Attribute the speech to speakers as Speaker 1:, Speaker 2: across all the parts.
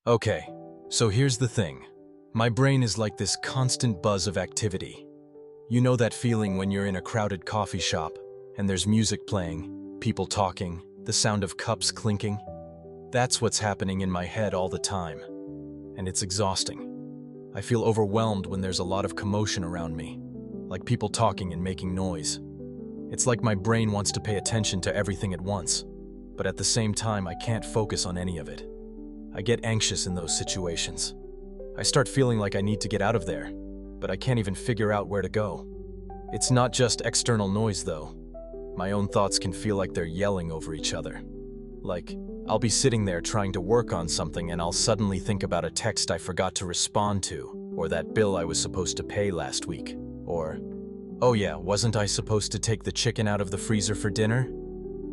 Speaker 1: Okay, so here's the thing. My brain is like this constant buzz of activity. You know that feeling when you're in a crowded coffee shop and there's music playing, people talking, the sound of cups clinking? That's what's happening in my head all the time. And it's exhausting. I feel overwhelmed when there's a lot of commotion around me, like people talking and making noise. It's like my brain wants to pay attention to everything at once, but at the same time I can't focus on any of it. I get anxious in those situations. I start feeling like I need to get out of there, but I can't even figure out where to go. It's not just external noise though. My own thoughts can feel like they're yelling over each other. Like, I'll be sitting there trying to work on something and I'll suddenly think about a text I forgot to respond to, or that bill I was supposed to pay last week, or, oh yeah, wasn't I supposed to take the chicken out of the freezer for dinner?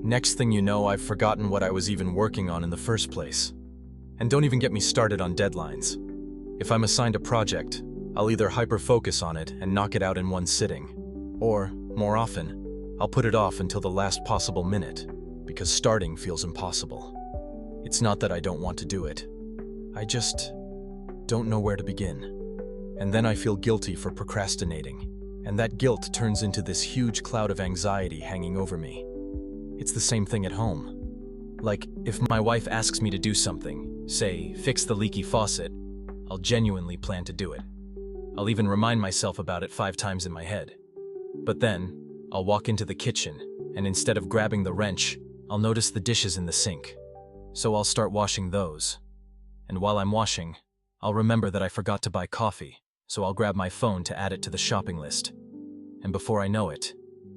Speaker 1: Next thing you know, I've forgotten what I was even working on in the first place. And don't even get me started on deadlines. If I'm assigned a project, I'll either hyper-focus on it and knock it out in one sitting, or, more often, I'll put it off until the last possible minute, because starting feels impossible. It's not that I don't want to do it. I just don't know where to begin. And then I feel guilty for procrastinating, and that guilt turns into this huge cloud of anxiety hanging over me. It's the same thing at home. Like, if my wife asks me to do something, say, fix the leaky faucet, I'll genuinely plan to do it. I'll even remind myself about it 5 times in my head. But then, I'll walk into the kitchen, and instead of grabbing the wrench, I'll notice the dishes in the sink. So I'll start washing those. And while I'm washing, I'll remember that I forgot to buy coffee, so I'll grab my phone to add it to the shopping list. And before I know it,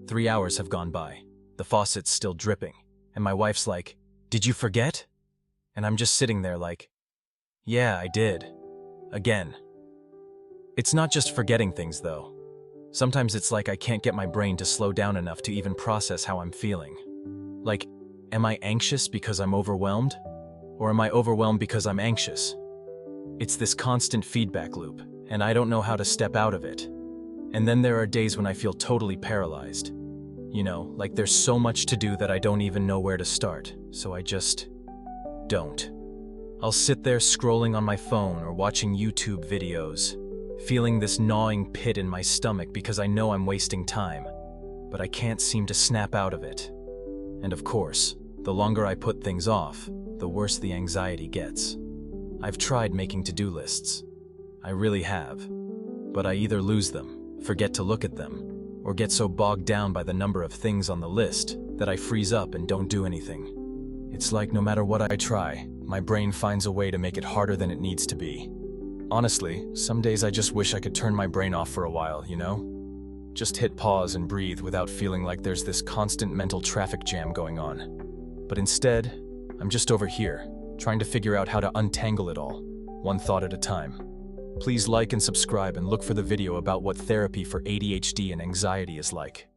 Speaker 1: 3 hours have gone by, the faucet's still dripping, and my wife's like, "Did you forget?" And I'm just sitting there like, yeah, I did. Again. It's not just forgetting things though. Sometimes it's like I can't get my brain to slow down enough to even process how I'm feeling. Like, am I anxious because I'm overwhelmed? Or am I overwhelmed because I'm anxious? It's this constant feedback loop, and I don't know how to step out of it. And then there are days when I feel totally paralyzed. You know, like there's so much to do that I don't even know where to start, so I just don't. I'll sit there scrolling on my phone or watching YouTube videos, feeling this gnawing pit in my stomach because I know I'm wasting time, but I can't seem to snap out of it. And of course, the longer I put things off, the worse the anxiety gets. I've tried making to-do lists. I really have. But I either lose them, forget to look at them, or get so bogged down by the number of things on the list that I freeze up and don't do anything. It's like no matter what I try, my brain finds a way to make it harder than it needs to be. Honestly, some days I just wish I could turn my brain off for a while, you know? Just hit pause and breathe without feeling like there's this constant mental traffic jam going on. But instead, I'm just over here, trying to figure out how to untangle it all, one thought at a time. Please like and subscribe and look for the video about what therapy for ADHD and anxiety is like.